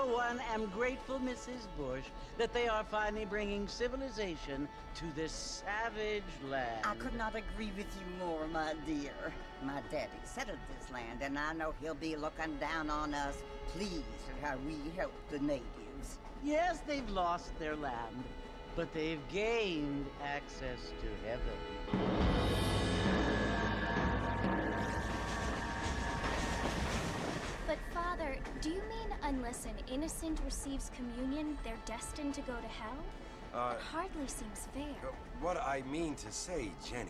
for one, am grateful, Mrs. Bush, that they are finally bringing civilization to this savage land. I could not agree with you more, my dear. My daddy settled this land, and I know he'll be looking down on us, pleased at how we help the natives. Yes, they've lost their land, but they've gained access to heaven. But Father, do you mean unless an innocent receives communion, they're destined to go to hell? It hardly seems fair. What I mean to say, Jenny,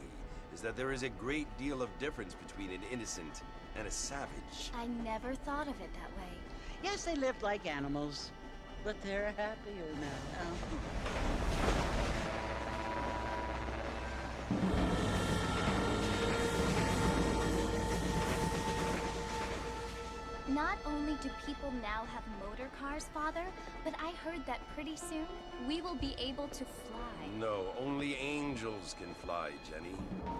is that there is a great deal of difference between an innocent and a savage. I never thought of it that way. Yes, they lived like animals, but they're happier now. Not only do people now have motor cars, Father, but I heard that pretty soon we will be able to fly. No, only angels can fly, Jenny.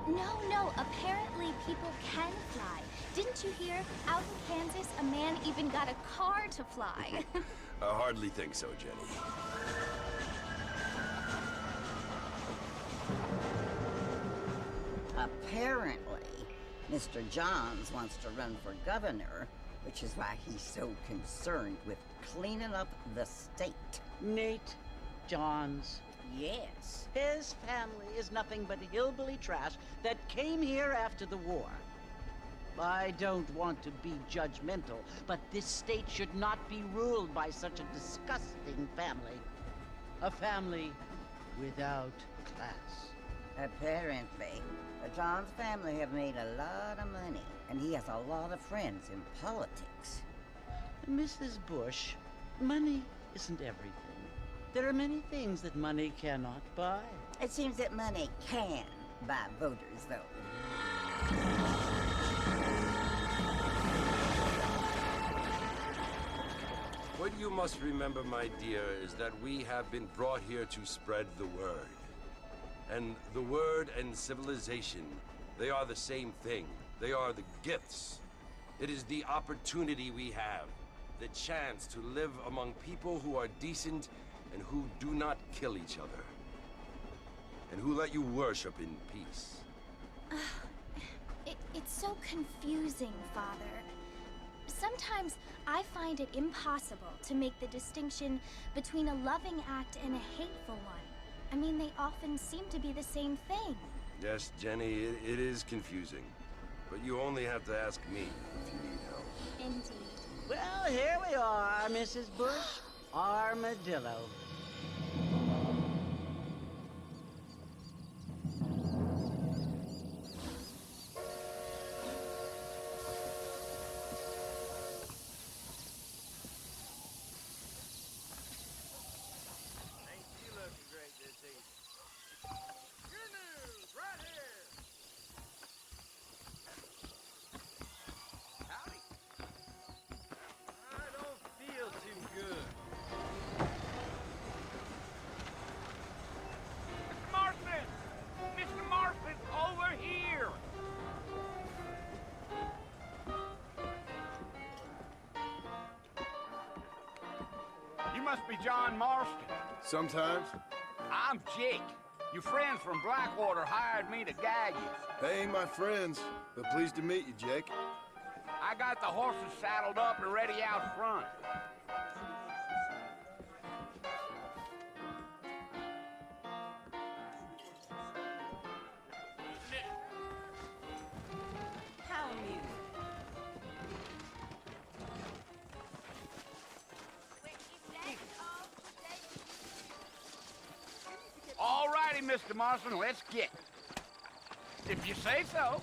No, apparently people can fly. Didn't you hear? Out in Kansas, a man even got a car to fly. I hardly think so, Jenny. Apparently, Mr. Johns wants to run for governor, which is why he's so concerned with cleaning up the state. Nate Johns. Yes. His family is nothing but hillbilly trash that came here after the war. I don't want to be judgmental, but this state should not be ruled by such a disgusting family. A family without class. Apparently, the Johns family have made a lot of money, and he has a lot of friends in politics. Mrs. Bush, money isn't everything. There are many things that money cannot buy. It seems that money can buy voters, though. What you must remember, my dear, is that we have been brought here to spread the word. And the word and civilization, they are the same thing. They are the gifts. It is the opportunity we have, the chance to live among people who are decent and who do not kill each other, and who let you worship in peace. It's so confusing, Father. Sometimes I find it impossible to make the distinction between a loving act and a hateful one. I mean, they often seem to be the same thing. Yes, Jenny, it is confusing. But you only have to ask me if you need help. Indeed. Well, here we are, Mrs. Bush. Armadillo. Must be John Marston. Sometimes. I'm Jake. Your friends from Blackwater hired me to guide you. They ain't my friends, but pleased to meet you, Jake. I got the horses saddled up and ready out front. How amusing. All righty, Mr. Marston, let's get. If you say so.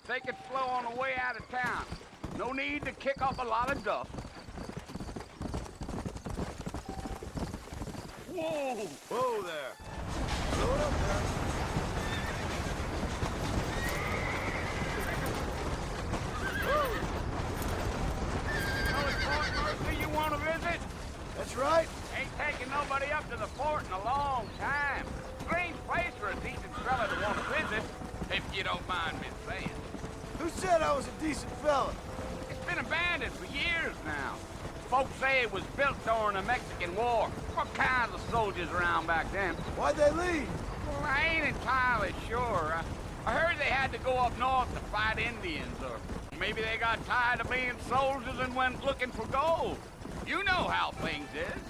Take it slow on the way out of town. No need to kick up a lot of dust. Whoa! Whoa there. Slow it up there. Mercy, you want to visit? That's right. Ain't taking nobody up to the fort in a long time. Strange place for a decent fella to want to visit, if you don't mind me saying. Who said I was a decent fella? It's been been abandoned for years now. Folks say it was built during the Mexican War. What kinds of soldiers around back then? Why'd they leave? Well, I ain't entirely sure. I heard they had to go up north to fight Indians, or maybe they got tired of being soldiers and went looking for gold. You know how things is.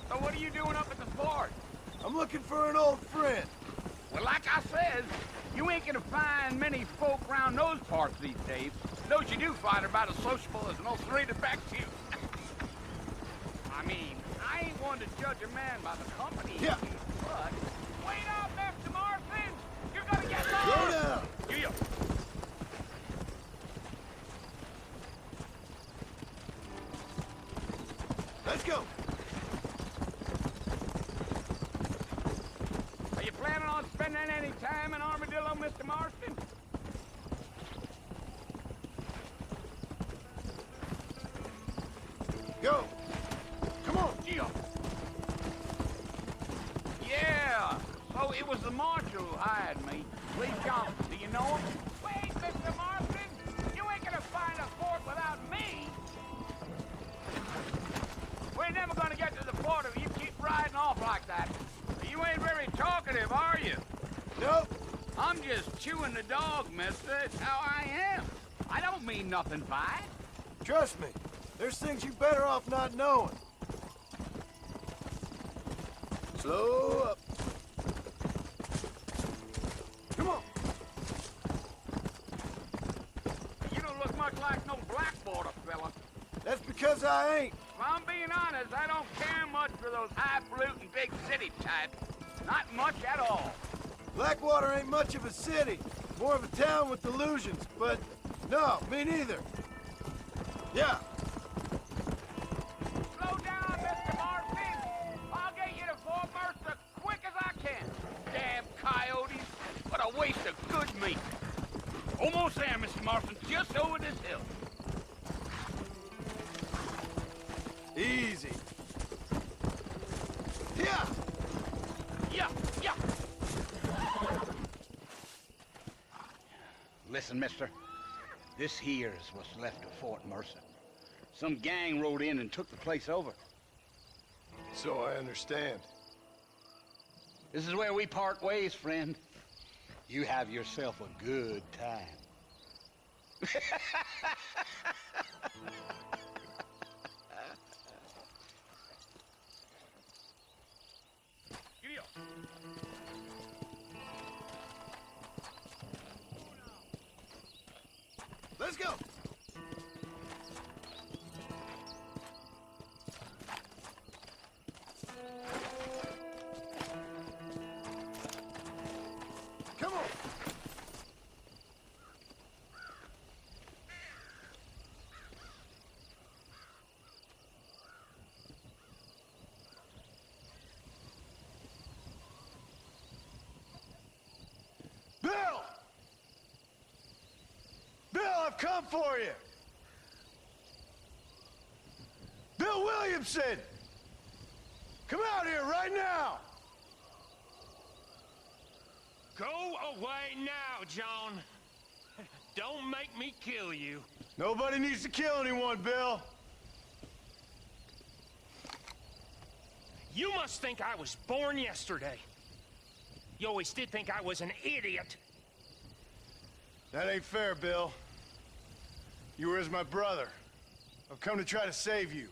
So what are you doing up at the fort? I'm looking for an old friend. Well, like I said, you ain't gonna find many folk around those parts these days. Those you do find are about as sociable as an ulcerated back tooth. I mean, I ain't one to judge a man by the company he Yeah. keeps, but... Wait up, Mr. Marston! You're gonna get Slow lost! down. Yeah. Let's go. Are you planning on spending any time in Armadillo, Mr. Marston? Go. Come on. Yeah. So it was the marshal who hired me. Lee Johnson. Do you know him? Wait, Mr. Marston! You ain't gonna find a fort without me! We're never gonna get to the fort if you keep riding off like that. You ain't very talkative, are you? Nope. I'm just chewing the dog, mister. It's how I am. I don't mean nothing by it. Trust me. There's things you better off not knowing. Slow up. Come on. You don't look much like no Blackwater fella. That's because I ain't. If I'm being honest, I don't care much for those highfalutin big city types. Not much at all. Blackwater ain't much of a city. More of a town with delusions, but no, me neither. Yeah. Slow down, Mr. Marston. I'll get you to Fort Mercer quick as I can. Damn coyotes. What a waste of good meat. Almost there, Mr. Marston. Just over this hill. Easy. Yeah. Yeah, yeah. Listen, mister. This here is what's left of Fort Mercer. Some gang rode in and took the place over. So I understand. This is where we part ways, friend. You have yourself a good time. Giddy up. Let's go. Come on. Bill! Bill, I've come for you! Bill Williamson! Come out here right now! Go away now, John. Don't make me kill you. Nobody needs to kill anyone, Bill. You must think I was born yesterday. You always did think I was an idiot. That ain't fair, Bill. You were as my brother. I've come to try to save you.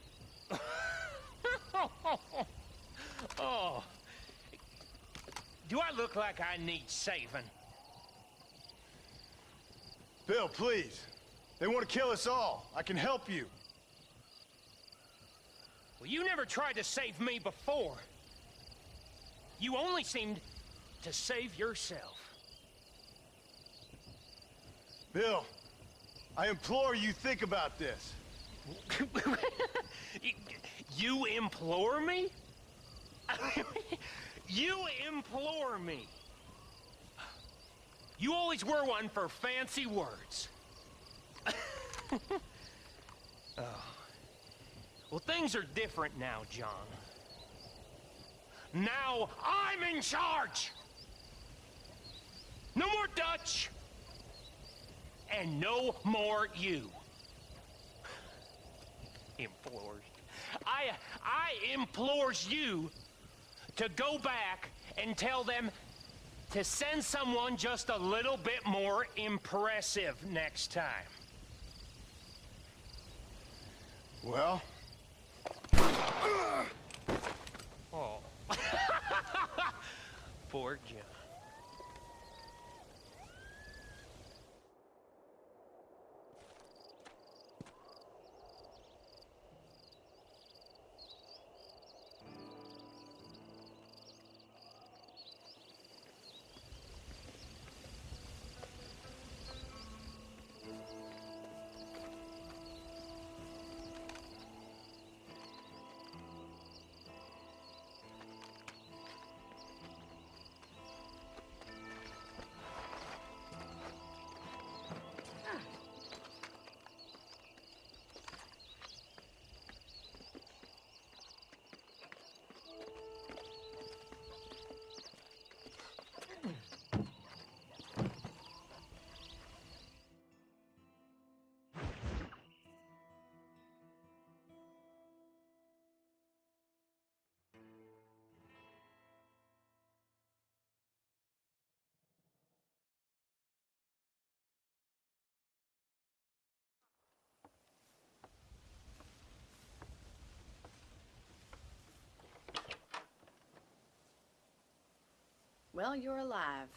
Oh. Do I look like I need saving? Bill, please. They want to kill us all. I can help you. Well, you never tried to save me before. You only seemed to save yourself. Bill, I implore you think about this. You implore me? You implore me. You always were one for fancy words. Oh. Well, things are different now, John. Now I'm in charge! No more Dutch! And no more you. Implores. I implores you to go back and tell them to send someone just a little bit more impressive next time. Well? Oh. Poor John. Well, you're alive.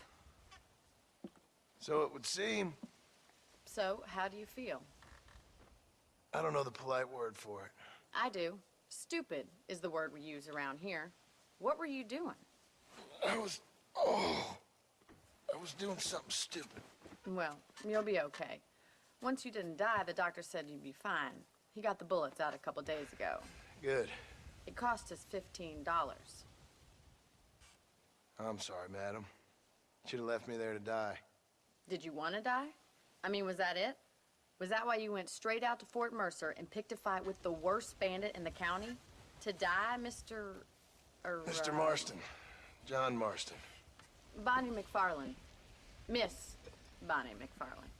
So it would seem. So, how do you feel? I don't know the polite word for it. I do. Stupid is the word we use around here. What were you doing? I was doing something stupid. Well, you'll be okay. Once you didn't die, the doctor said you'd be fine. He got the bullets out a couple days ago. Good. It cost us $15. I'm sorry, madam. Should have left me there to die. Did you want to die? I mean, was that it? Was that why you went straight out to Fort Mercer and picked a fight with the worst bandit in the county? To die, Mr. Mr. Marston. John Marston. Bonnie McFarland. Miss Bonnie McFarland.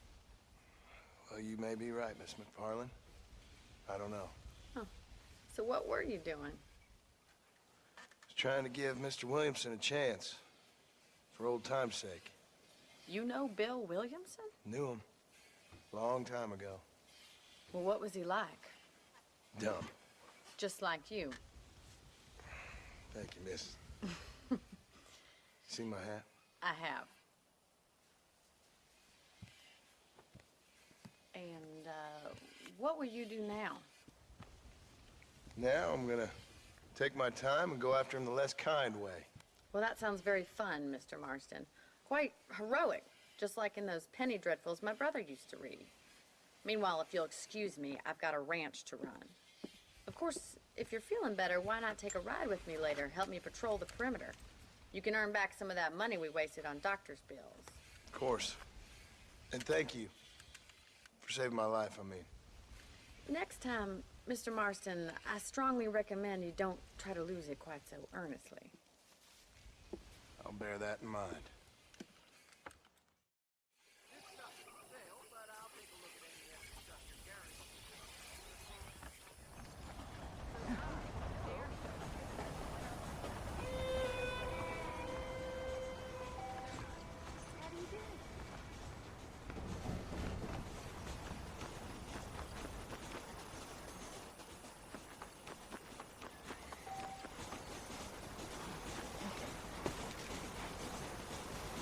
Well, you may be right, Miss McFarland. I don't know. Huh. So what were you doing? Trying to give Mr. Williamson a chance. For old time's sake. You know Bill Williamson? Knew him. Long time ago. Well, what was he like? Dumb. Just like you. Thank you, miss. See my hat? I have. And, what will you do now? Now I'm gonna take my time and go after him the less kind way. Well, that sounds very fun, Mr. Marston. Quite heroic, just like in those penny dreadfuls my brother used to read. Meanwhile, if you'll excuse me, I've got a ranch to run. Of course, if you're feeling better, why not take a ride with me later? Help me patrol the perimeter. You can earn back some of that money we wasted on doctor's bills. Of course. And thank you for saving my life, I mean. Next time, Mr. Marston, I strongly recommend you don't try to lose it quite so earnestly. I'll bear that in mind.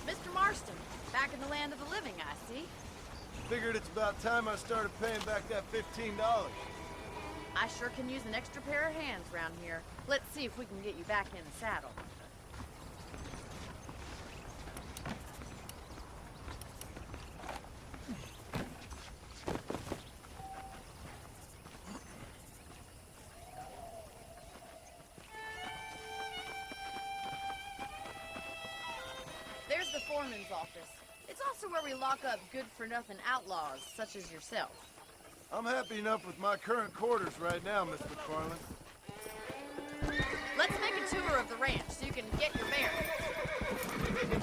Mr. Marston, back in the land of the living, I see. Figured it's about time I started paying back that $15. I sure can use an extra pair of hands around here. Let's see if we can get you back in the saddle. There's the foreman's office. It's also where we lock up good-for-nothing outlaws, such as yourself. I'm happy enough with my current quarters right now, Miss McFarland. Let's make a tour of the ranch so you can get your bearings.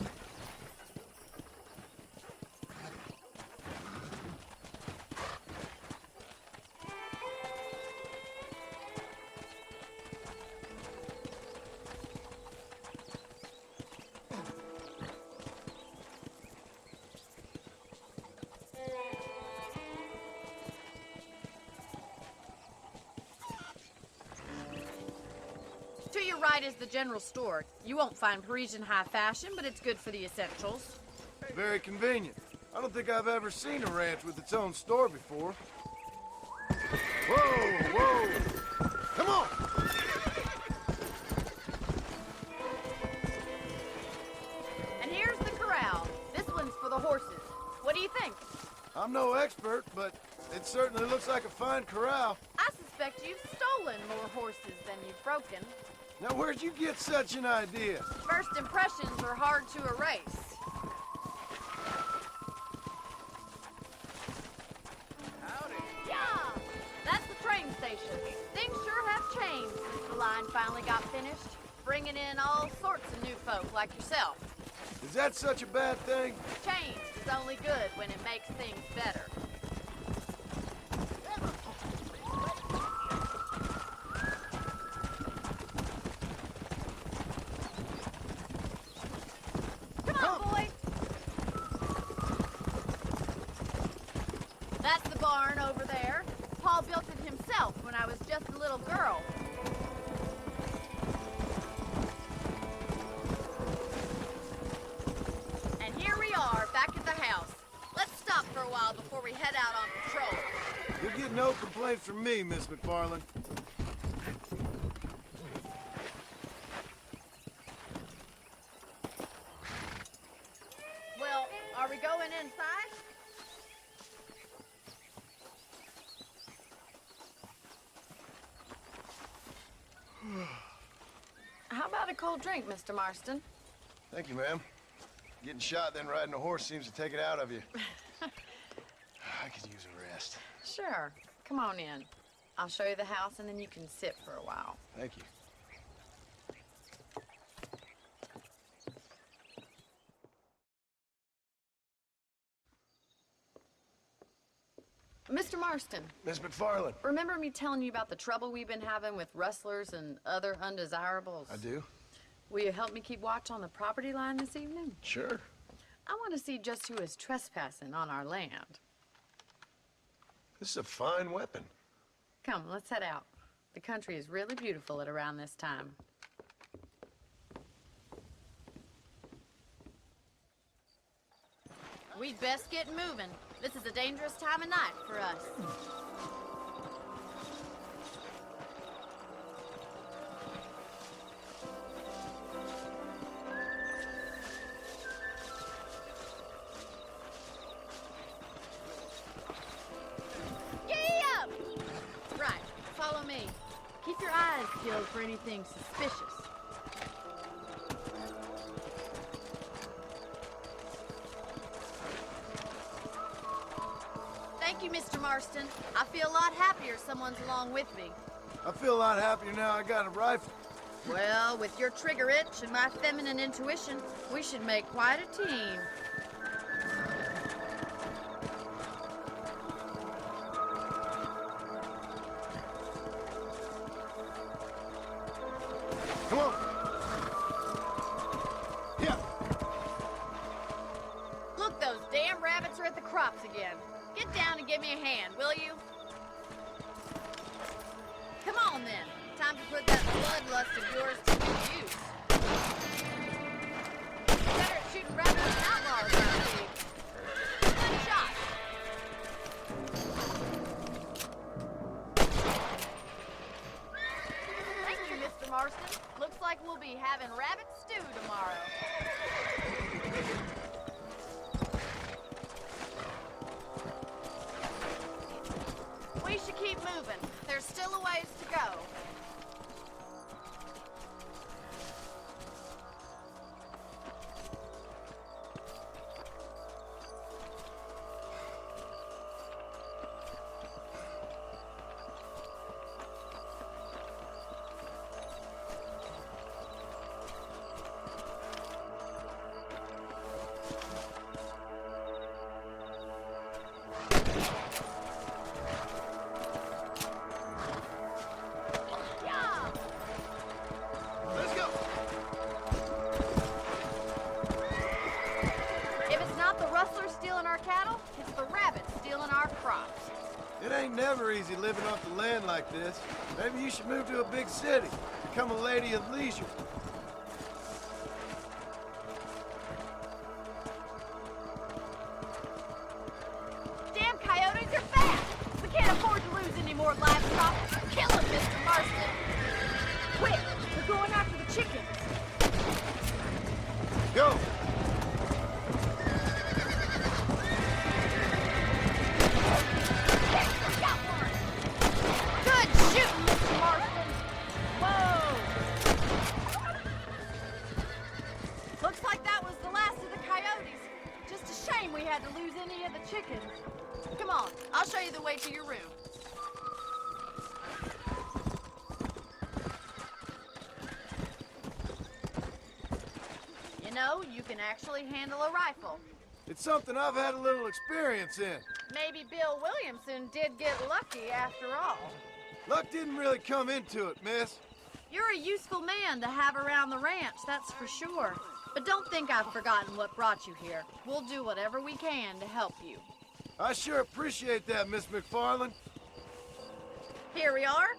Inside is the general store. You won't find Parisian high fashion, but it's good for the essentials. Very convenient. I don't think I've ever seen a ranch with its own store before. Whoa, whoa! Come on! And here's the corral. This one's for the horses. What do you think? I'm no expert, but it certainly looks like a fine corral. I suspect you've stolen more horses than you've broken. Now, where'd you get such an idea? First impressions are hard to erase. Howdy. Yeah! That's the train station. Things sure have changed since the line finally got finished, bringing in all sorts of new folk like yourself. Is that such a bad thing? Change is only good when it makes things better. Come on, boy! That's the barn over there. Paul built it himself when I was just a little girl. And here we are, back at the house. Let's stop for a while before we head out on patrol. You'll get no complaints from me, Miss McFarland. Well, are we going inside? How about a cold drink, Mr. Marston? Thank you, ma'am. Getting shot, then riding a horse seems to take it out of you. I could use a rest. Sure. Come on in. I'll show you the house, and then you can sit for a while. Thank you. Mr. Marston, Miss McFarland. remember me telling you about the trouble we've been having with rustlers and other undesirables? I do? Will you help me keep watch on the property line this evening? Sure. I want to see just who is trespassing on our land. This is a fine weapon. Come, let's head out. The country is really beautiful at around this time. We'd best get moving. This is a dangerous time of night for us. Yeah! Right, follow me. Keep your eyes peeled for anything suspicious. Thank you, Mr. Marston. I feel a lot happier someone's along with me. I feel a lot happier now I got a rifle. Well, with your trigger itch and my feminine intuition, we should make quite a team. Come on. Yeah. Look, those damn rabbits are at the crops again. Get down and give me a hand, will you? Come on, then. Time to put that bloodlust of yours to good use. Better at shooting rabbits than outlaws, I see. Good shot. Thank you, Mr. Marston. Looks like we'll be having rabbit stew tomorrow. We should keep moving. There's still a ways to go. It ain't never easy living off the land like this. Maybe you should move to a big city. become a lady of leisure. Damn coyotes are fast! We can't afford to lose any more livestock. Kill them, Mr. Marston! Quick! They're going after the chickens! Go! Got one! Good shooting, Mr. Marston! Whoa! Looks like that was the last of the coyotes. Just a shame we had to lose any of the chickens. Come on, I'll show you the way to your room. You know, you can actually handle a rifle. It's something I've had a little experience in. Maybe Bill Williamson did get lucky after all. Luck didn't really come into it, miss. You're a useful man to have around the ranch, that's for sure. But don't think I've forgotten what brought you here. We'll do whatever we can to help you. I sure appreciate that, Miss McFarland. Here we are.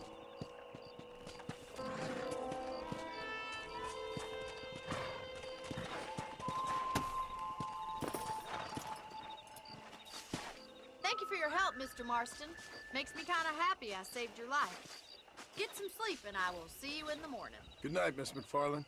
Thank you for your help, Mr. Marston. Makes me kind of happy I saved your life. Get some sleep and I will see you in the morning. Good night, Miss McFarland.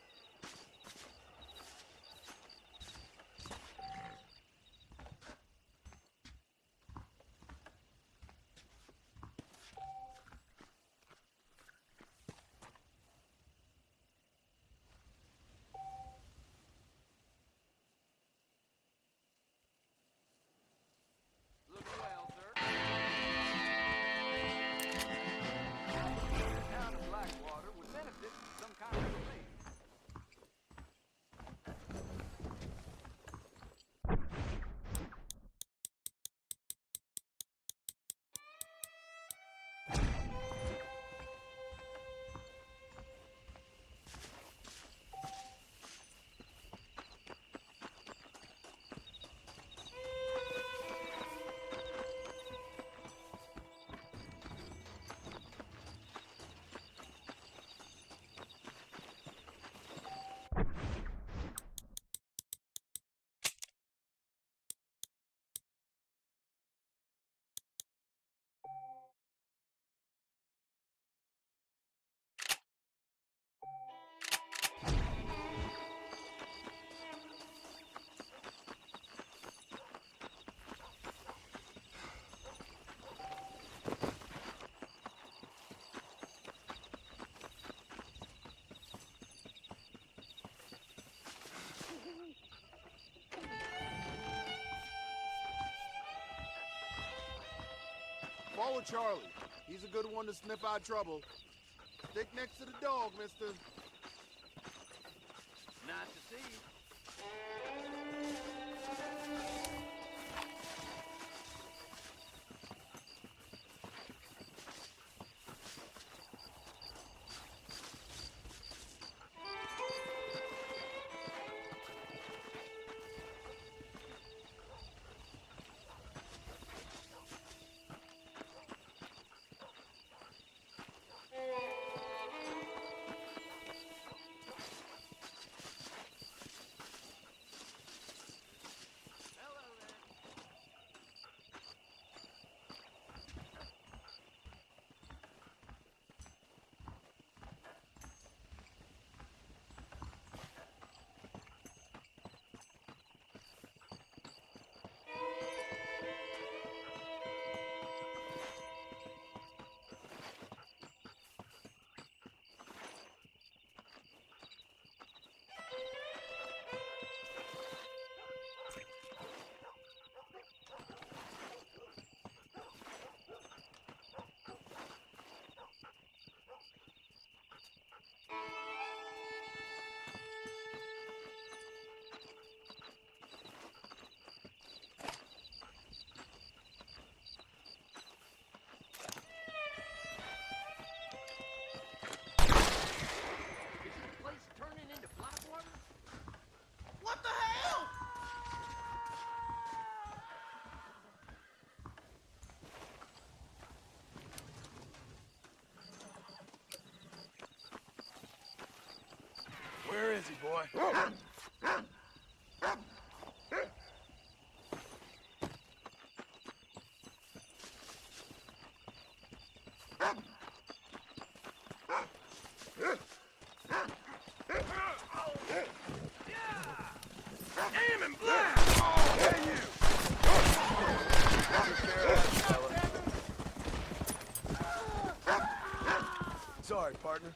Follow Charlie. He's a good one to sniff out trouble. Stick next to the dog, mister. Nice to see you. Where is he, boy? Aim and blast! Oh, hey, you! Sorry, partner.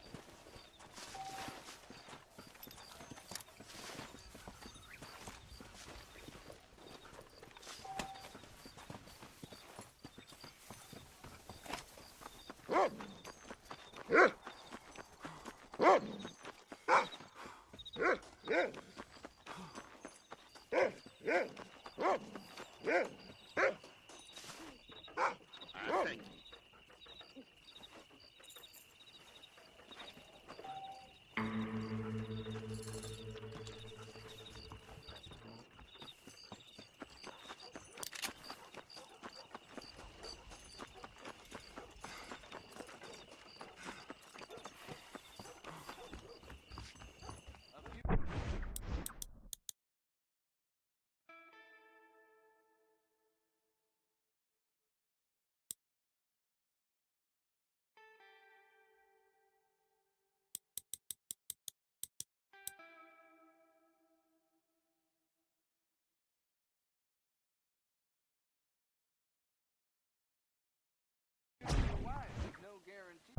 No guarantee.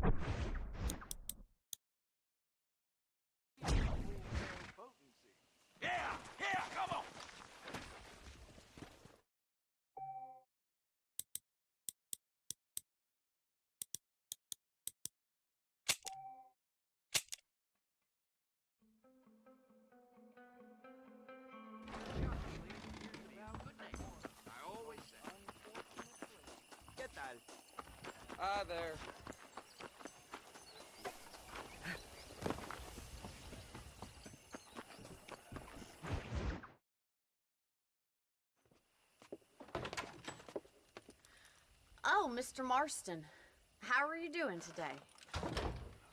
Yeah, come on. I always say. ¿Qué tal? Hi there. Oh, Mr. Marston. How are you doing today?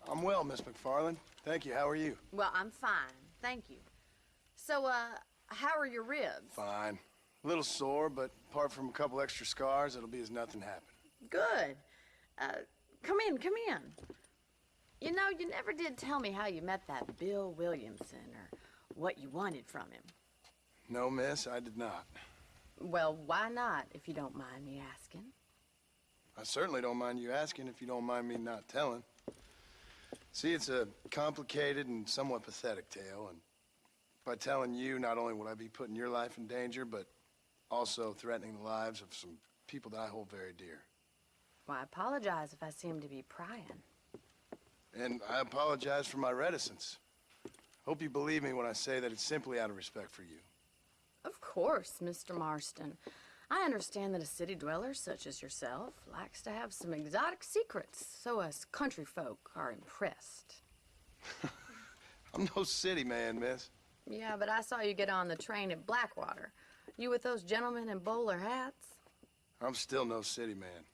I'm well, Miss McFarland. Thank you. How are you? Well, I'm fine. Thank you. So, how are your ribs? Fine. A little sore, but apart from a couple extra scars, it'll be as nothing happened. Good. Come in, come in. You know, you never did tell me how you met that Bill Williamson or what you wanted from him. No, miss, I did not. Well, why not, if you don't mind me asking? I certainly don't mind you asking if you don't mind me not telling. See, it's a complicated and somewhat pathetic tale, and by telling you, not only would I be putting your life in danger, but also threatening the lives of some people that I hold very dear. Well, I apologize if I seem to be prying. And I apologize for my reticence. Hope you believe me when I say that it's simply out of respect for you. Of course, Mr. Marston. I understand that a city dweller such as yourself likes to have some exotic secrets, so us country folk are impressed. I'm no city man, miss. Yeah, but I saw you get on the train at Blackwater. You with those gentlemen in bowler hats? I'm still no city man.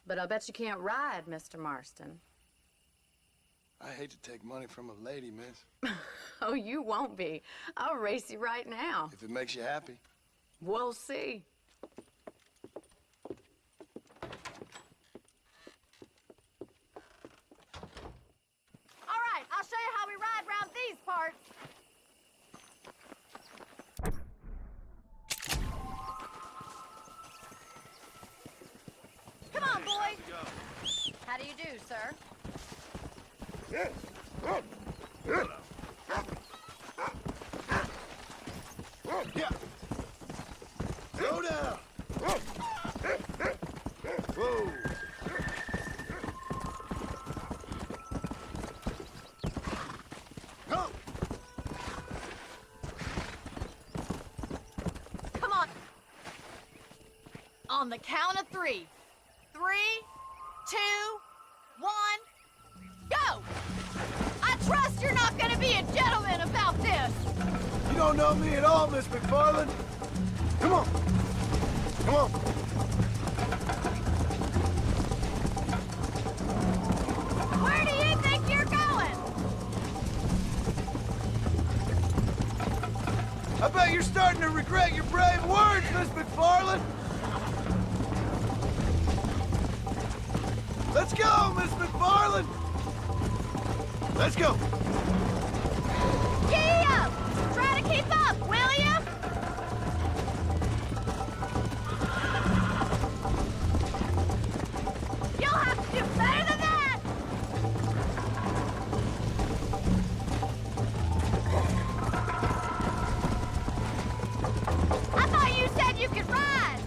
But I bet you can't ride, Mr. Marston. I hate to take money from a lady, miss. Oh, you won't be. I'll race you right now. If it makes you happy. We'll see. All right, I'll show you how we ride around these parts. Come on, boys. How do you do, sir? Yeah. Slow down. Whoa. Go. Come on. On the count of 3. 3, 2, 1, go! I trust you're not gonna be a gentleman about this! You don't know me at all, Miss McFarland. Come on. Come on. Where do you think you're going? I bet you're starting to regret your brave words, Miss McFarland! Let's go, Miss McFarland! Let's go! Giddy up! Try to keep up, will you? You'll have to do better than that! I thought you said you could ride!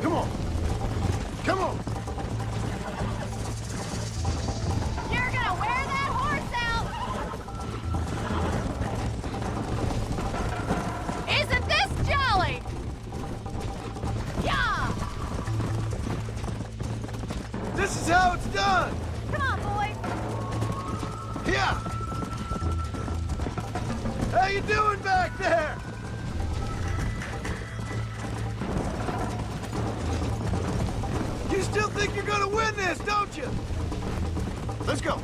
Come on! Come on! You're gonna wear that horse out! Isn't this jolly? Yeah! This is how it's done! Come on, boy! Yeah! How you doing back there? You still think you're gonna win this, don't you? Let's go.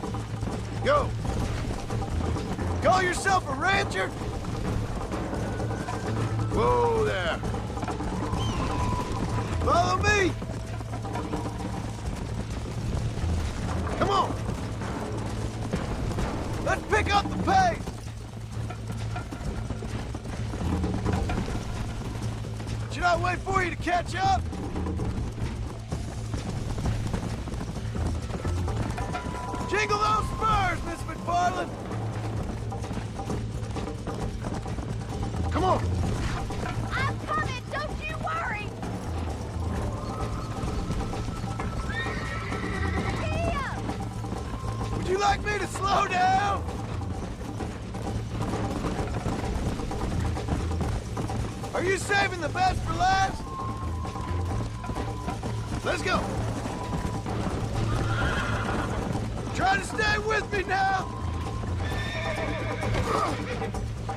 Go. Call yourself a rancher? Whoa there. Follow me. Come on. Let's pick up the pace. Should I wait for you to catch up? Jingle those spurs, Miss McFarland! Come on! I'm coming, don't you worry! Giddy up! Would you like me to slow down? Are you saving the best for last? Let's go! Try to stay with me now!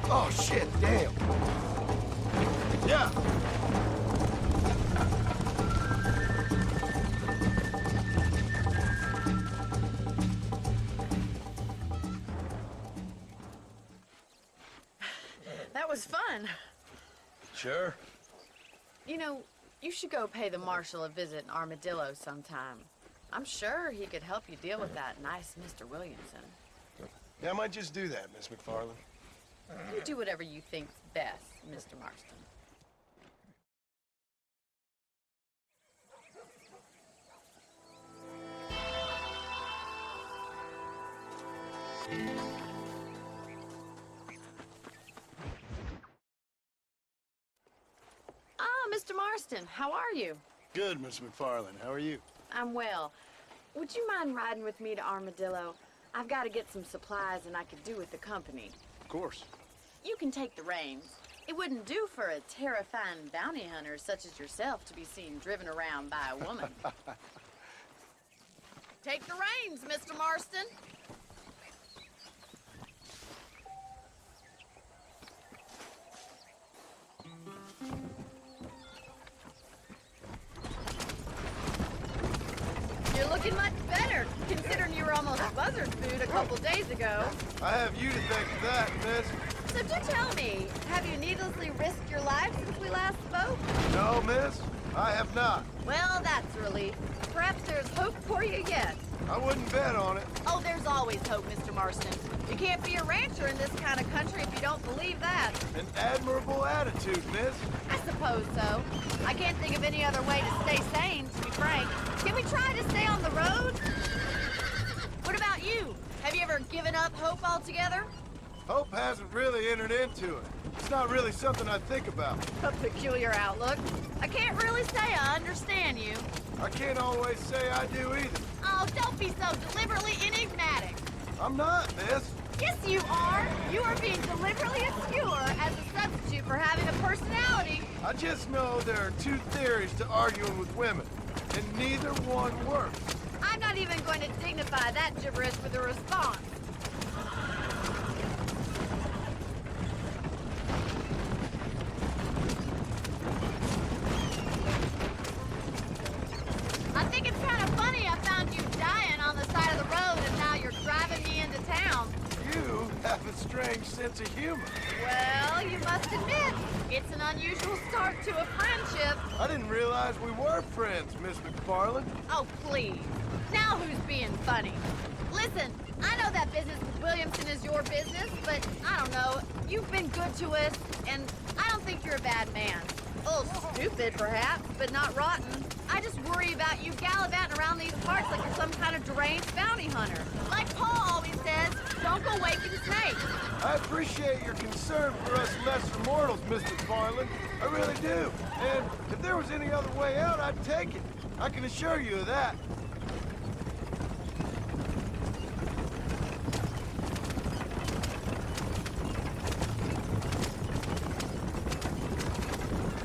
Oh, shit, damn. Yeah. That was fun. Sure. You know, you should go pay the marshal a visit in Armadillo sometime. I'm sure he could help you deal with that nice Mr. Williamson. Yeah, I might just do that, Miss McFarland. You do whatever you think's best, Mr. Marston. Ah, Mr. Marston, how are you? Good, Miss McFarland. How are you? I'm well. Would you mind riding with me to Armadillo? I've got to get some supplies and I could do with the company. Of course. You can take the reins. It wouldn't do for a terrifying bounty hunter such as yourself to be seen driven around by a woman. Take the reins, Mr. Marston. You're looking much better, considering you were almost buzzard food a couple days ago. I have you to thank for that, miss. So do tell me, have you needlessly risked your life since we last spoke? No, miss. I have not. Well, that's a relief. Perhaps there's hope for you yet. I wouldn't bet on it. Oh, there's always hope, Mr. Marston. You can't be a rancher in this kind of country if you don't believe that. An admirable attitude, miss. I suppose so. I can't think of any other way to stay sane, to be frank. Can we try to stay on the road? What about you? Have you ever given up hope altogether? Hope hasn't really entered into it. It's not really something I think about. A peculiar outlook. I can't really say I understand you. I can't always say I do either. Oh, don't be so deliberately enigmatic. I'm not, miss. Yes, you are. You are being deliberately obscure as a substitute for having a personality. I just know there are two theories to arguing with women, and neither one works. I'm not even going to dignify that gibberish with a response. I think it's kind of funny I found you dying on the side of the road and now you're driving me into town. You have a strange sense sense of humor. Well, you must admit, it's an unusual start to a friendship. I didn't realize we were friends, Miss McFarland. Oh, please. Now who's being funny? Listen, I know that business with Williamson is your business, but I don't know. You've been good to us, and I don't think you're a bad man. A little stupid, perhaps, but not rotten. I just worry about you gallivanting around these parts like you're some kind of deranged bounty hunter. Like Paul always says, don't go waking snakes. I appreciate your concern for us lesser mortals, Miss McFarland. I really do. And if there was any other way out, I'd take it. I can assure you of that.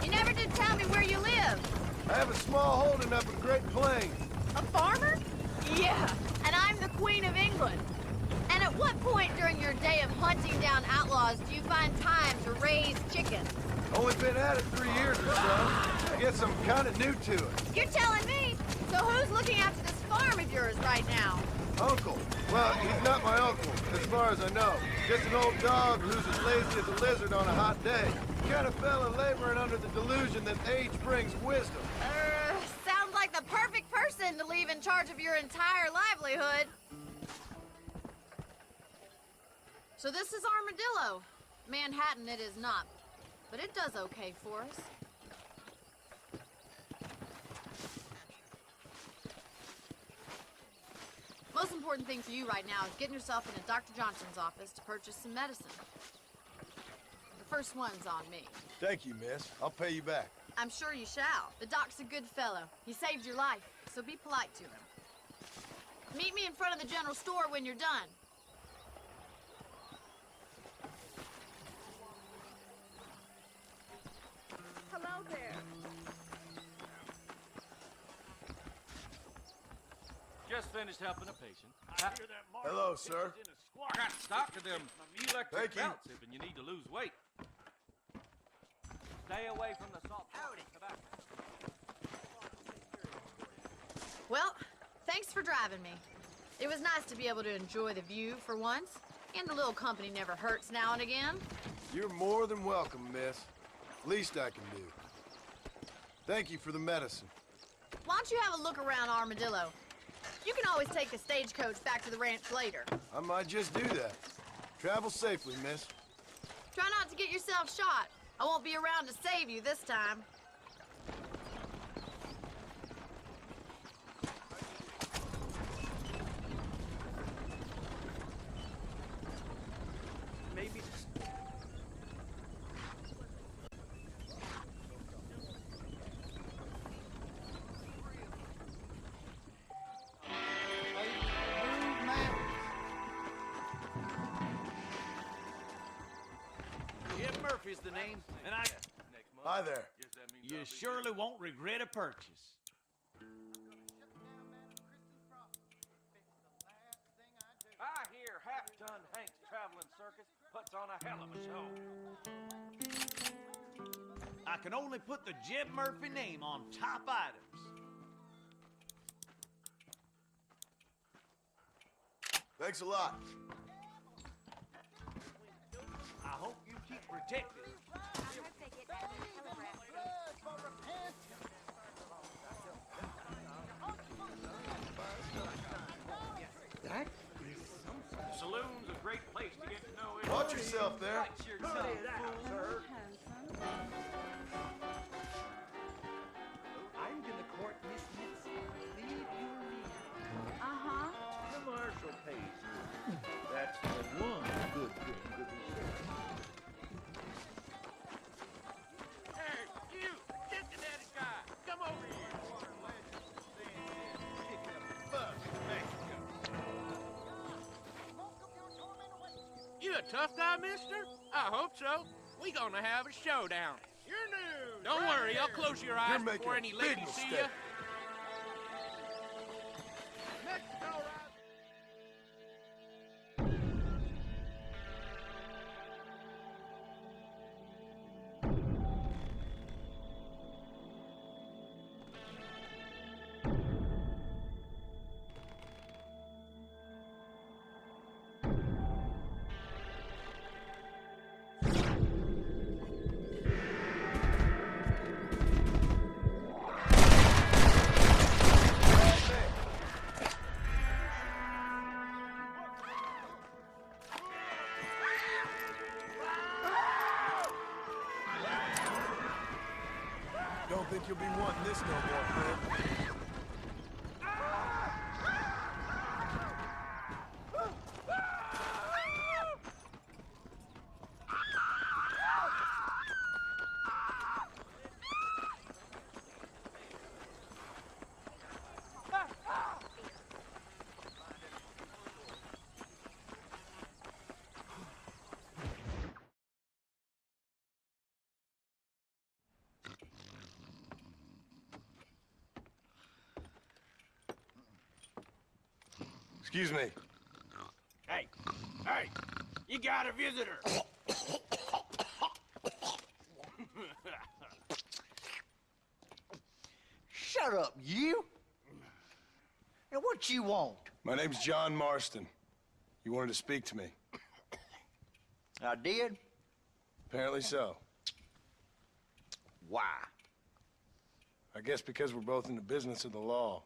You never did tell me where you live. I have a small holding up at Great Plains. A farmer? Yeah, and I'm the Queen of England. And at what point during your day of hunting down outlaws do you find time to raise chickens? Only been at it 3 years or so. I guess I'm kind of new to it. You're telling me? So who's looking after this farm of yours right now? Uncle. Well, he's not my uncle, as far as I know. Just an old dog who's as lazy as a lizard on a hot day. Kind of fella laboring under the delusion that age brings wisdom. Sounds like the perfect person to leave in charge of your entire livelihood. So this is Armadillo. Manhattan it is not, but it does okay for us. Most important thing for you right now is getting yourself into Dr. Johnson's office to purchase some medicine. The first one's on me. Thank you, miss. I'll pay you back. I'm sure you shall. The doc's a good fellow. He saved your life, so be polite to him. Meet me in front of the general store when you're done. Hello there. Just finished helping a patient. Hello, sir. I got stock of them electric Thank you. belts if you need to lose weight. Stay away from the salt tobacco. Well, thanks for driving me. It was nice to be able to enjoy the view for once, and a little company never hurts now and again. You're more than welcome, miss. Least I can do. Thank you for the medicine. Why don't you have a look around Armadillo? You can always take the stagecoach back to the ranch later. I might just do that. Travel safely, miss. Try not to get yourself shot. I won't be around to save you this time. Maybe Jim Murphy's the name, and Hi there. you surely won't regret a purchase. I hear half-ton Hank's traveling circus puts on a hell of a show. I can only put the Jim Murphy name on top items. Thanks a lot. I hope you keep protected. The saloon's a great place to get to know it. Watch yourself there. Watch yourself, sir. I'm gonna court Miss Mitzi. Leave your lead. Uh-huh. The marshal pays you. That's the one good thing to be sure. Hey, you! Get to that guy! Come over here! You a tough guy, mister? I hope so. We gonna have a showdown. You're new. Don't worry, I'll close your eyes You're before making any a big ladies see mistake. you. Mexico, right? think you'll be wanting this no more, friend. Excuse me. Hey, you got a visitor. Shut up, you! And what you want? My name's John Marston. You wanted to speak to me. I did? Apparently so. Why? I guess because we're both in the business of the law.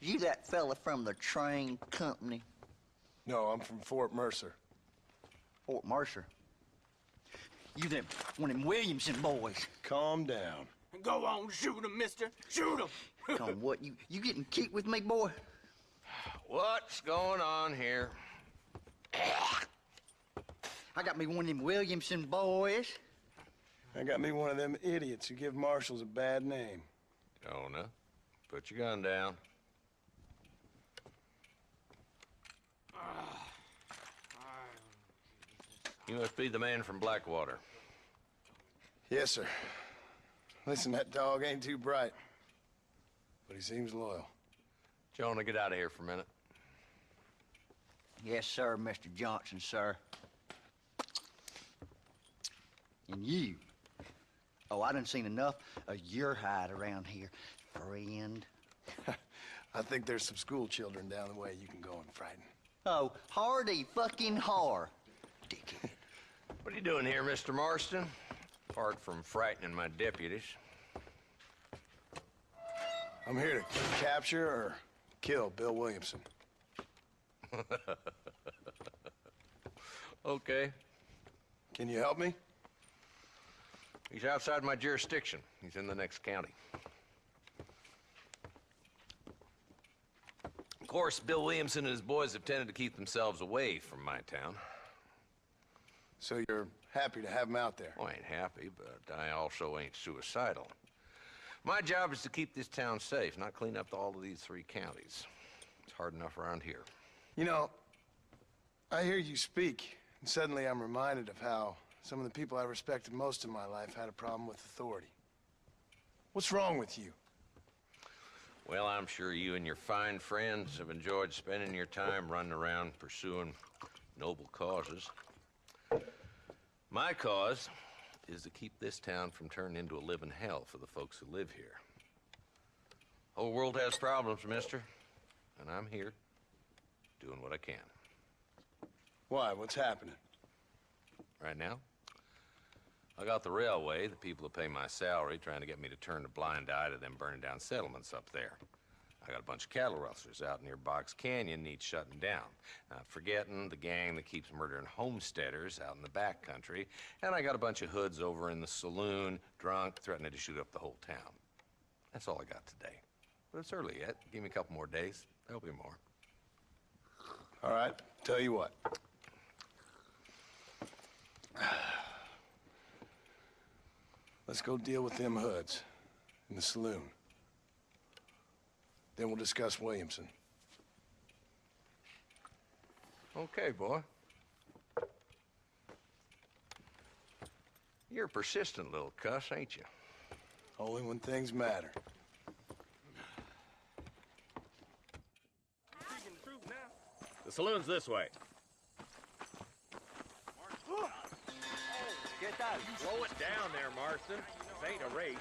You that fella from the train company? No, I'm from Fort Mercer. Fort Mercer? You them one of them Williamson boys? Calm down. Go on, shoot him, mister. Shoot him. Come on, what, you getting cute with me, boy? What's going on here? I got me one of them Williamson boys. I got me one of them idiots who give marshals a bad name. Jonah, put your gun down. You must be the man from Blackwater. Yes, sir. Listen, that dog ain't too bright, but he seems loyal. Jonah, get out of here for a minute. Yes, sir, Mr. Johnson, sir. And you. Oh, I done seen enough of your hide around here, friend. I think there's some school children down the way you can go and frighten. Oh, hardy fucking har. Dickhead. What are you doing here, Mr. Marston? Apart from frightening my deputies. I'm here to capture or kill Bill Williamson. Okay. Can you help me? He's outside my jurisdiction. He's in the next county. Of course, Bill Williamson and his boys have tended to keep themselves away from my town. So you're happy to have him out there? Well, I ain't happy, but I also ain't suicidal. My job is to keep this town safe, not clean up all of these 3 counties. It's hard enough around here. You know, I hear you speak, and suddenly I'm reminded of how some of the people I respected most in my life had a problem with authority. What's wrong with you? Well, I'm sure you and your fine friends have enjoyed spending your time running around pursuing noble causes. My cause is to keep this town from turning into a living hell for the folks who live here. Whole world has problems, mister, and I'm here doing what I can. Why? What's happening? Right now, I got the railway, the people who pay my salary, trying to get me to turn a blind eye to them burning down settlements up there. I got a bunch of cattle rustlers out near Box Canyon needs shutting down. Not forgetting the gang that keeps murdering homesteaders out in the back country. And I got a bunch of hoods over in the saloon, drunk, threatening to shoot up the whole town. That's all I got today. But it's early yet. Give me a couple more days. There'll be more. All right, tell you what. Let's go deal with them hoods in the saloon. Then we'll discuss Williamson. Okay, boy. You're a persistent little cuss, ain't you? Only when things matter. The saloon's this way. Get that. Slow it down there, Marston. This ain't a race.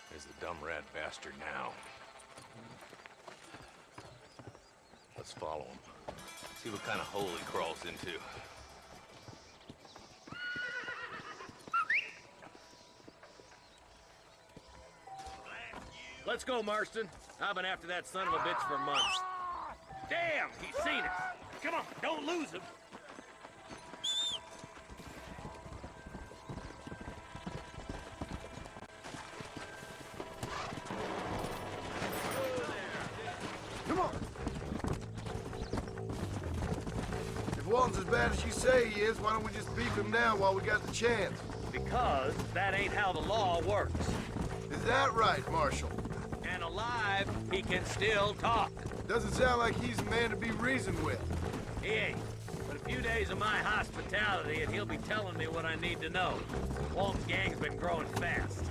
There's the dumb rat bastard now. Let's follow him. See what kind of hole he crawls into. Let's go, Marston. I've been after that son of a bitch for months. Damn, he's seen us. Come on, don't lose him. Come on. If Walton's as bad as you say he is, why don't we just beef him now while we got the chance? Because that ain't how the law works. Is that right, Marshal? And alive, he can still talk. Doesn't sound like he's a man to be reasoned with. He ain't. But a few days of my hospitality and he'll be telling me what I need to know. Walton's gang's been growing fast.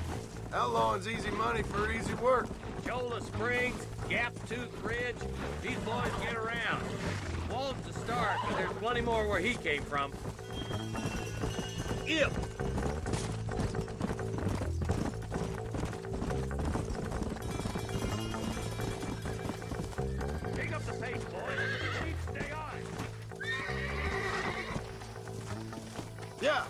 Outlawing's easy money for easy work. Chola Springs, Gap Tooth Ridge, these boys get around. Walton's a start, but there's plenty more where he came from. If pick up the pace, boys. You need to stay on it. Yeah.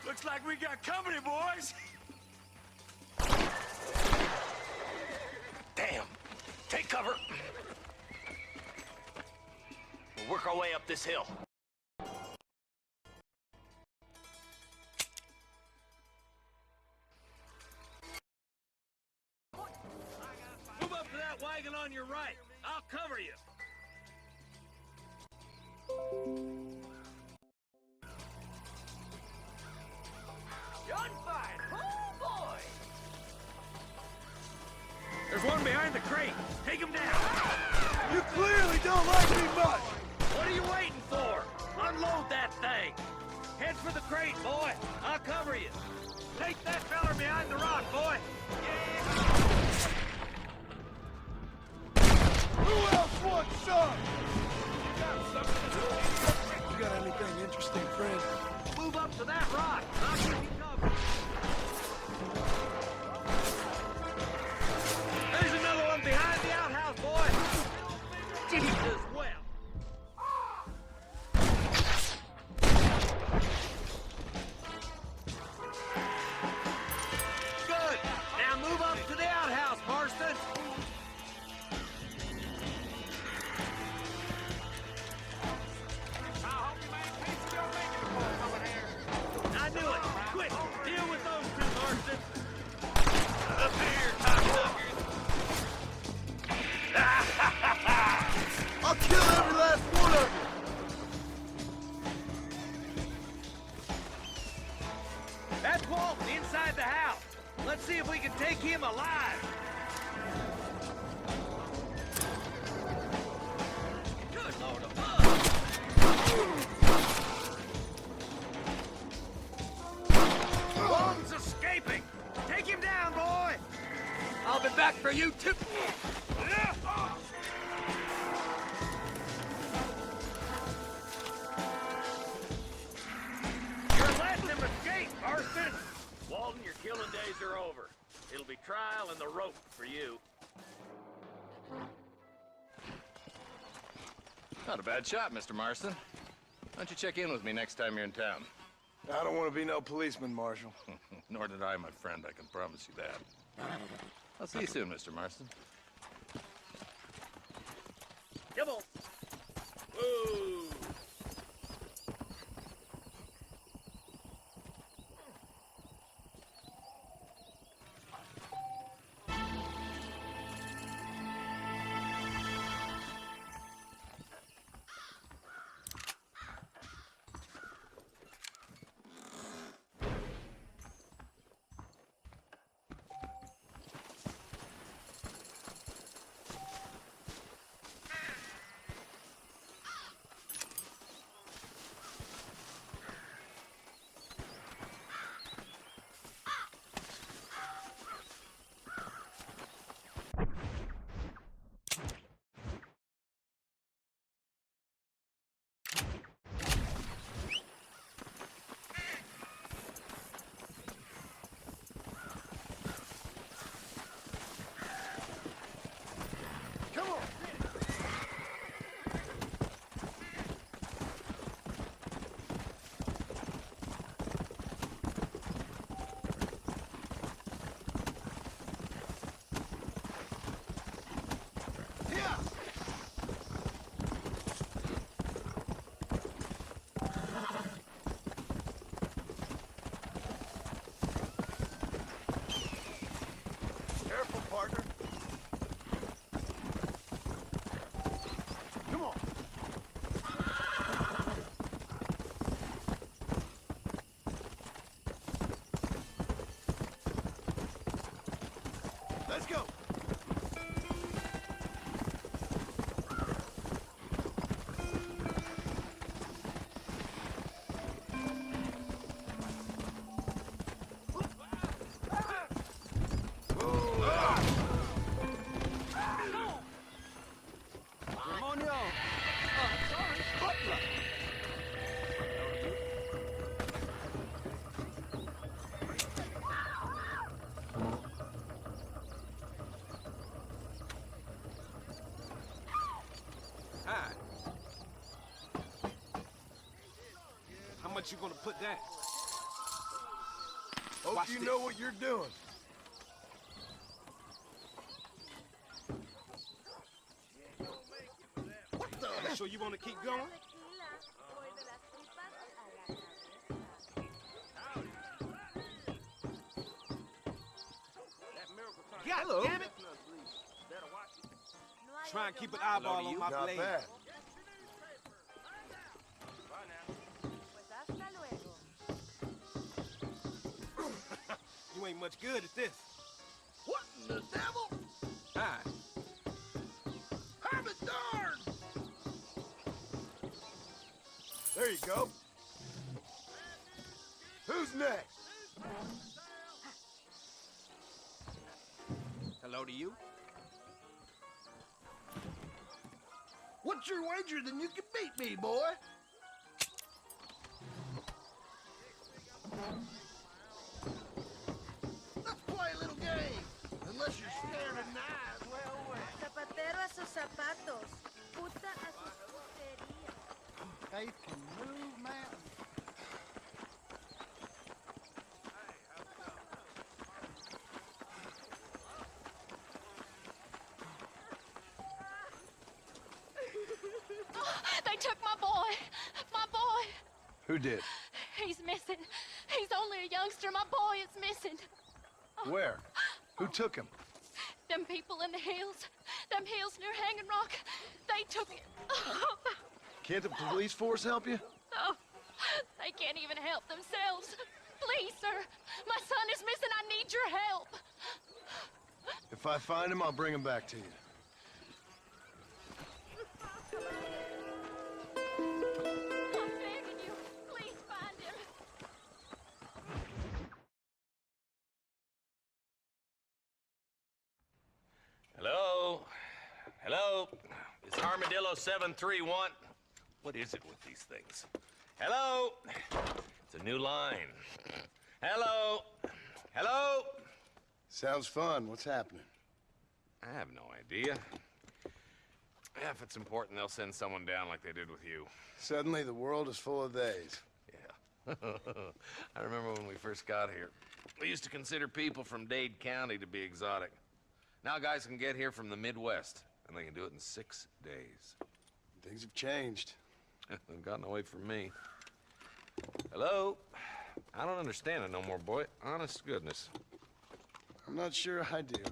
Looks like we got company, boys. Damn. Take cover. We'll work our way up this hill. Move up to that wagon on your right. I'll cover you. Gunfight! Oh, boy! There's one behind the crate. Take him down. You clearly don't like me much. What are you waiting for? Unload that thing. Head for the crate, boy. I'll cover you. Take that feller behind the rock, boy. Yeah. Who else wants some? You got anything interesting, friend? Move up to that rock. I'll keep you covered. There's another one behind the outhouse, boy. Jesus, well. Good. Now move up to the outhouse, Marston. I knew it. Quick, deal with those two, Marston. Up here, cocksuckers. I'll kill every last one of you. That's Walton inside the house. Let's see if we can take him alive. Good Lord above. Walton's escaping. Take him down, boy. I'll be back for you too. You're letting him escape, Marston. Walton, your killing days are over. It'll be trial and the rope for you. Not a bad shot, Mr. Marston. Why don't you check in with me next time you're in town? I don't want to be no policeman, Marshal. Nor did I, my friend. I can promise you that. I'll see you soon, Mr. Marston. Come on. Whoa. Let's go. Hi. How much you gonna put down? Hope Watch you this. know what you're doing. What the? You sure you wanna keep going? God damn it! Try and keep an eyeball on my Not blade. bad. You ain't much good at this. What in the devil? Hi. Hermit darn! There you go. Who's next? Hello to you. What's your wager then you can beat me, boy? Let's play a little game. Unless you're scared of knives. Zapatero a sus zapatos. Puta a sus puterías. Faith can move mountains. They took my boy. My boy. Who did? He's missing. He's only a youngster. My boy is missing. Where? Who took him? Them people in the hills. Them hills near Hanging Rock. They took him. Can't the police force help you? Oh, they can't even help themselves. Please, sir. My son is missing. I need your help. If I find him, I'll bring him back to you. I'm begging you. Please find him. Hello? Hello? It's Armadillo 731. What is it with these things? Hello? It's a new line. Hello? Hello? Sounds fun. What's happening? I have no idea. Yeah, if it's important, they'll send someone down like they did with you. Suddenly, the world is full of theys. Yeah. I remember when we first got here. We used to consider people from Dade County to be exotic. Now guys can get here from the Midwest, and they can do it in 6 days. Things have changed. They've gotten away from me. Hello? I don't understand it no more, boy. Honest to goodness. I'm not sure I do.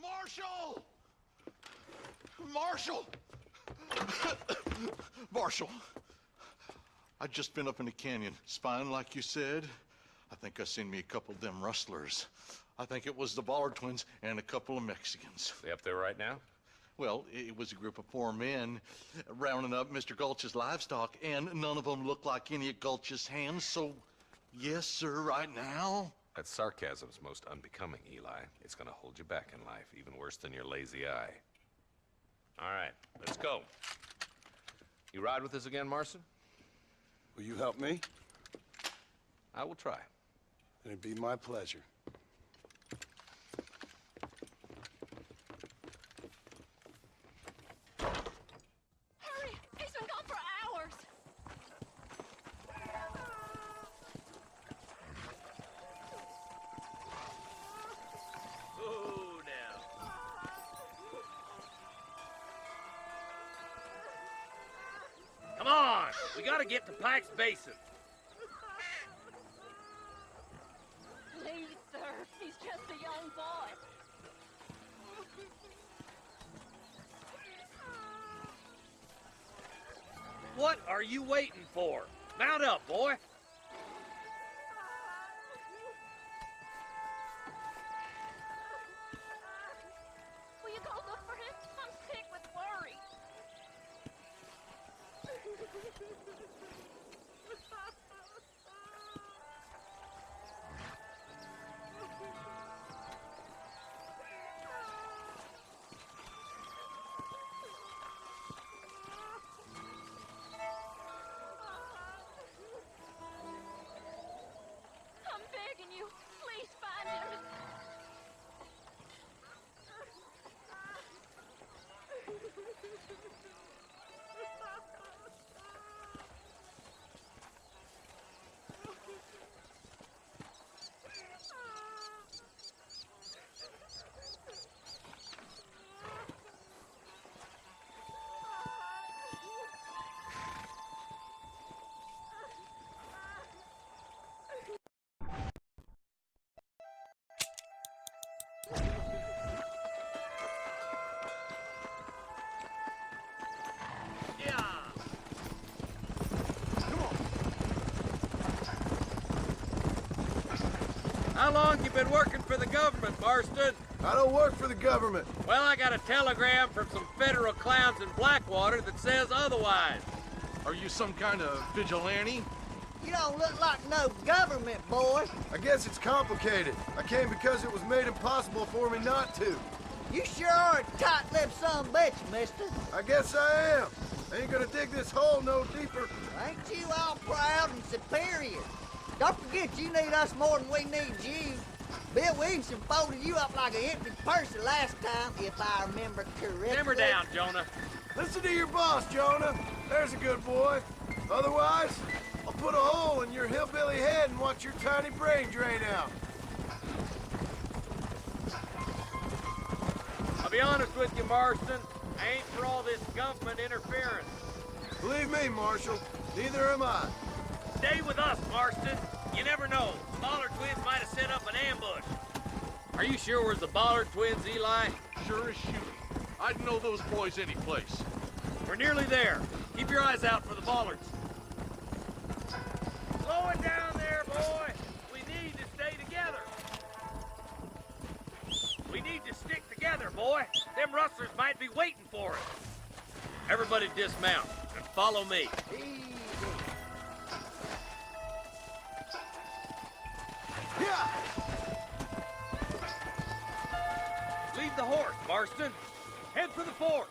Marshall! Marshall! Marshall! I just been up in the canyon, spying like you said. I think I seen me a couple of them rustlers. I think it was the Ballard twins and a couple of Mexicans. They up there right now? Well, it was a group of 4 men rounding up Mr. Gulch's livestock, and none of them looked like any of Gulch's hands, so yes, sir, right now. That sarcasm's most unbecoming, Eli. It's gonna hold you back in life, even worse than your lazy eye. All right, let's go. You ride with us again, Marson? Will you help me? I will try. It'd be my pleasure. Hurry! He's been gone for hours. Oh, now. Come on! We gotta get to Pike's Basin. Please, sir. He's just a young boy. What are you waiting for? Mount up, boy. long you been working for the government, Marston? I don't work for the government. Well, I got a telegram from some federal clowns in Blackwater that says otherwise. Are you some kind of vigilante? You don't look like no government, boy. I guess it's complicated. I came because it was made impossible for me not to. You sure are a tight-lipped son of a bitch, mister. I guess I am. I ain't gonna dig this hole no deeper. Ain't you all proud and superior? Don't forget you need us more than we need you. Bill Williamson folded you up like an empty purse last time, if I remember correctly. Simmer down, Jonah. Listen to your boss, Jonah. There's a good boy. Otherwise, I'll put a hole in your hillbilly head and watch your tiny brain drain out. I'll be honest with you, Marston. I ain't for all this government interference. Believe me, Marshal, neither am I. Stay with us, Marston. You never know. The Bollard twins might have set up an ambush. Are you sure it was the Bollard twins, Eli? Sure as shooting. I'd know those boys any place. We're nearly there. Keep your eyes out for the Bollards. Slow it down there, boy. We need to stay together. We need to stick together, boy. Them rustlers might be waiting for us. Everybody dismount and follow me. Yeah. Lead the horse, Marston. Head for the fort.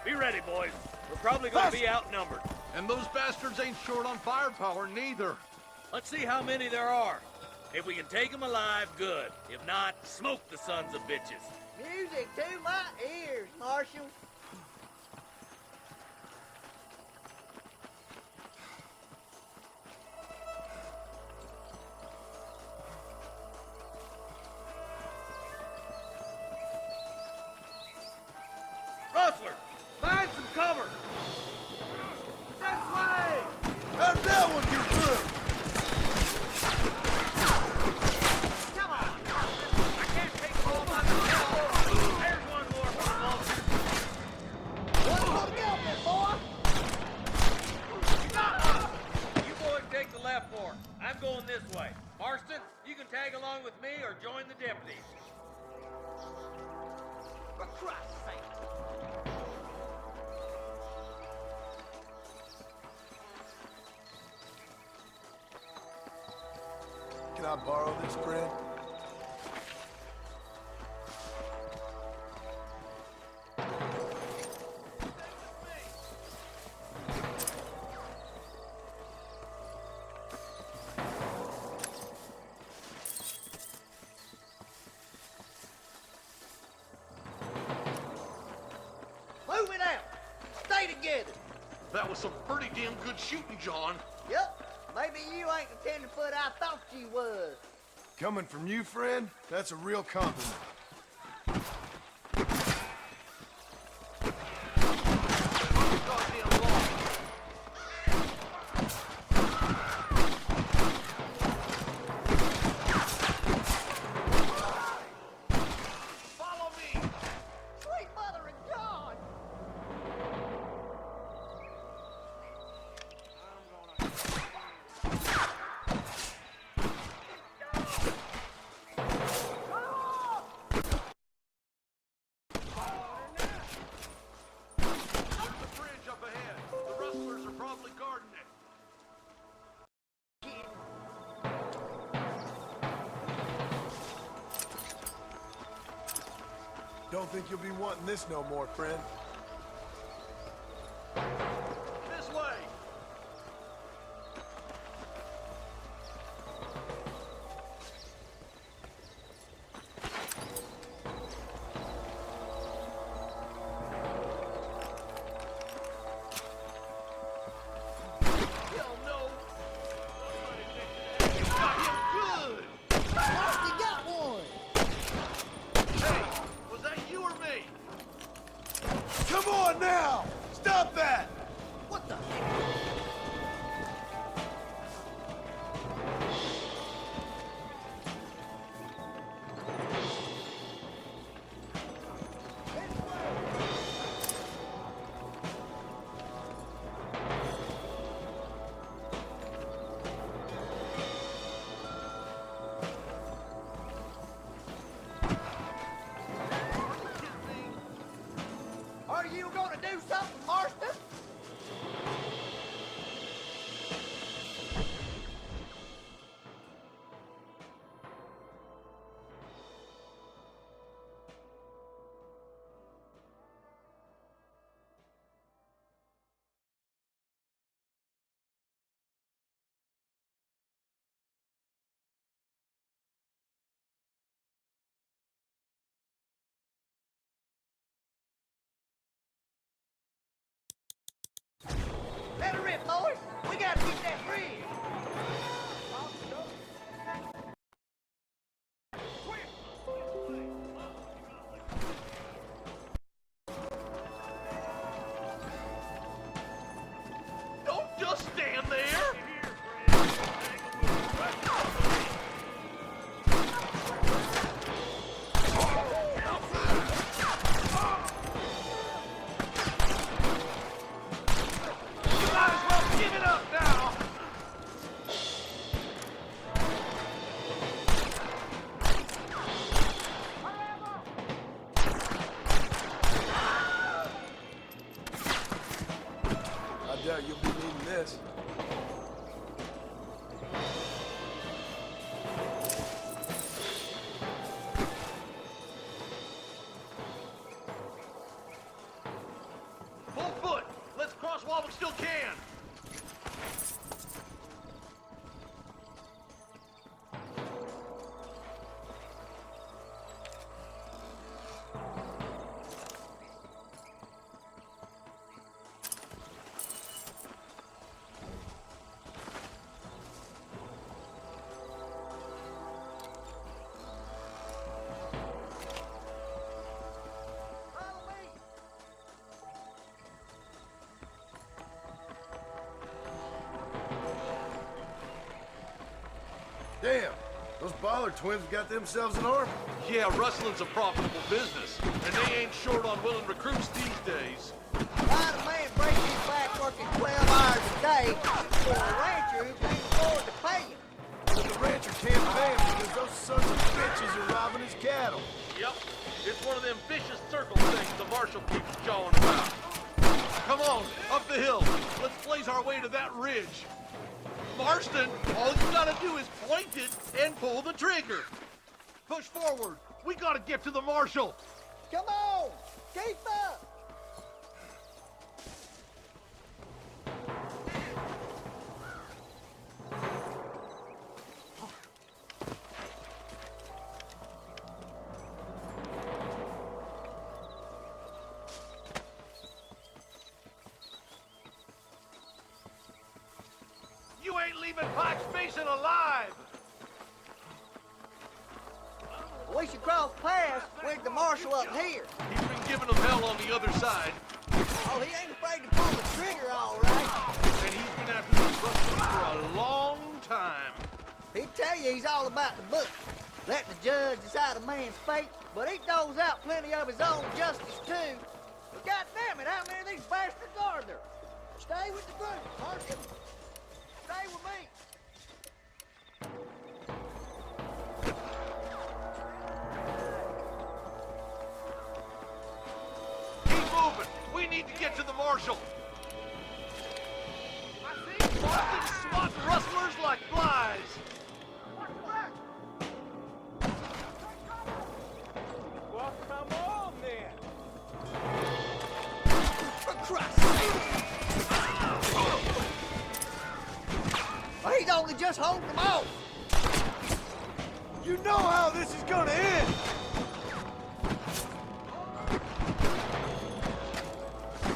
Be ready, boys. We're probably going to be outnumbered. And those bastards ain't short on firepower, neither. Let's see how many there are. If we can take them alive, good. If not, smoke the sons of bitches. Music to my ears, Marshal. Rustler, find some cover. This way! How'd that one get through? Come on! I can't take them all by myself. There's one more for the vultures. One more government, boy. You boys take the left fork. I'm going this way. Marston, you can tag along with me or join the deputies. For Christ's sake. Can I borrow this, friend? Move it out. Stay together. That was some pretty damn good shooting, John. Yep. Maybe you ain't the tenderfoot I thought you was. Coming from you, friend, that's a real compliment. Follow me! Sweet mother of God! There's the bridge up ahead. The rustlers are probably guarding it. Don't think you'll be wanting this no more, friend. This way! Hell no! Got him good! You got one! Hey, was that you or me? Come on now! Stop that! What the heck? We gotta get that bridge. Don't just stand there! You might as well give it up now! I doubt you'll be needing this. Full foot! Let's cross while we still can! Damn, those Baller twins got themselves an army. Yeah, rustling's a profitable business, and they ain't short on willing recruits these days. Why the man break his back working 12 hours a day for a rancher who can't afford to pay him? But the rancher can't pay him because those sons of bitches are robbing his cattle. Yep, it's one of them vicious circle things the marshal keeps jawing about. Come on, up the hill. Let's blaze our way to that ridge. Marston, all you gotta do is point it and pull the trigger. Push forward. We gotta get to the marshal. Come on, keep up. You ain't leaving Pike's Basin alive! We should cross paths with the marshal up here. He's been giving them hell on the other side. Oh, he ain't afraid to pull the trigger, all right. And he's been after these rustlers for a long time. He'd tell you he's all about the book. Let the judge decide a man's fate, but he doles out plenty of his own justice, too. But goddammit, how many of these bastards are there? Stay with the group, Marshal. Stay with me. Keep moving. We need to get to the marshal. Marston's swatting rustlers like flies. Well, come on then. For Christ's sake. He's only just holding them off. You know how this is gonna end.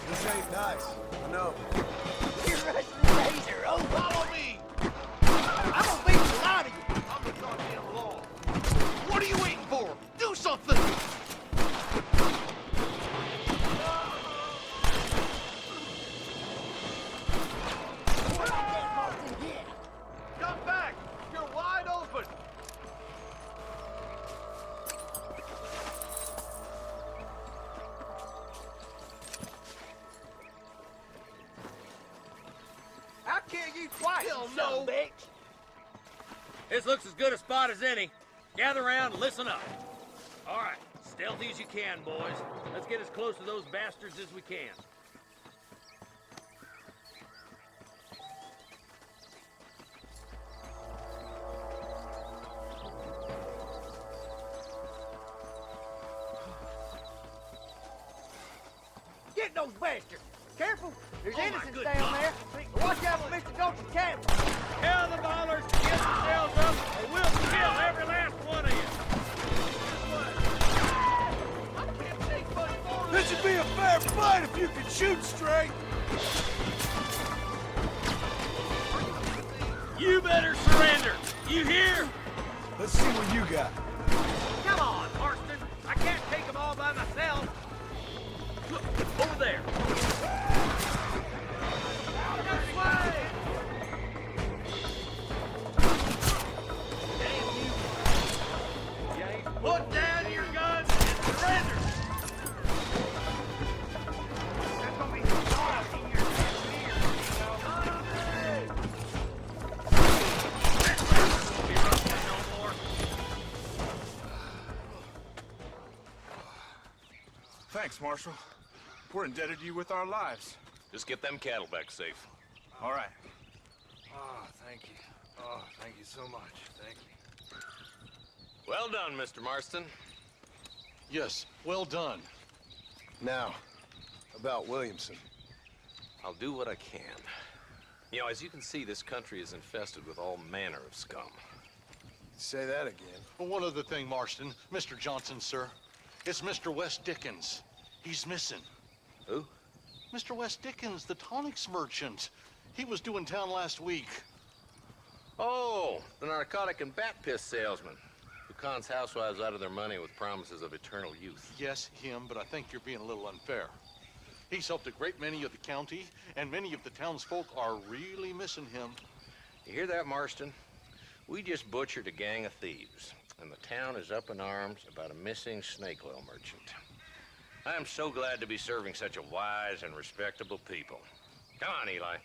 This ain't nice. I know. Your wrestling days are over. Follow me. I'm gonna beat the lot of you. I'm the goddamn law. What are you waiting for? Do something. Come back. You're wide open. I'll kill you twice, Hell you no. son of a bitch. This looks as good a spot as any. Gather around and listen up. All right, stealthy as you can, boys. Let's get as close to those bastards as we can. Get those bastards. Careful, there's Oh, my innocents good down God. there. Watch out for Mr. Gulch's cabin. Tell the ballers to get themselves up, or we'll kill every last one of you. This should be a fair fight if you can shoot straight. You better surrender. You hear? Let's see what you got. Come on, Marston. I can't take them all by myself. Look, over there. This way! Damn you. James, put down your guns and surrender. There's gonna be some blood in your ears, Won't be rustling no more. Thanks, Marshal. We're indebted to you with our lives. Just get them cattle back safe. All right. Oh, thank you. Oh, thank you so much. Thank you. Well done, Mr. Marston. Yes, well done. Now, about Williamson. I'll do what I can. You know, as you can see, this country is infested with all manner of scum. Say that again. Well, one other thing, Marston. Mr. Johnson, sir. It's Mr. Wes Dickens. He's missing. Who? Mr. Wes Dickens, the tonics merchant. He was due in town last week. Oh, the narcotic and bat piss salesman who cons housewives out of their money with promises of eternal youth. Yes, him, but I think you're being a little unfair. He's helped a great many of the county, and many of the townsfolk are really missing him. You hear that, Marston? We just butchered a gang of thieves, and the town is up in arms about a missing snake oil merchant. I am so glad to be serving such a wise and respectable people. Come on, Eli.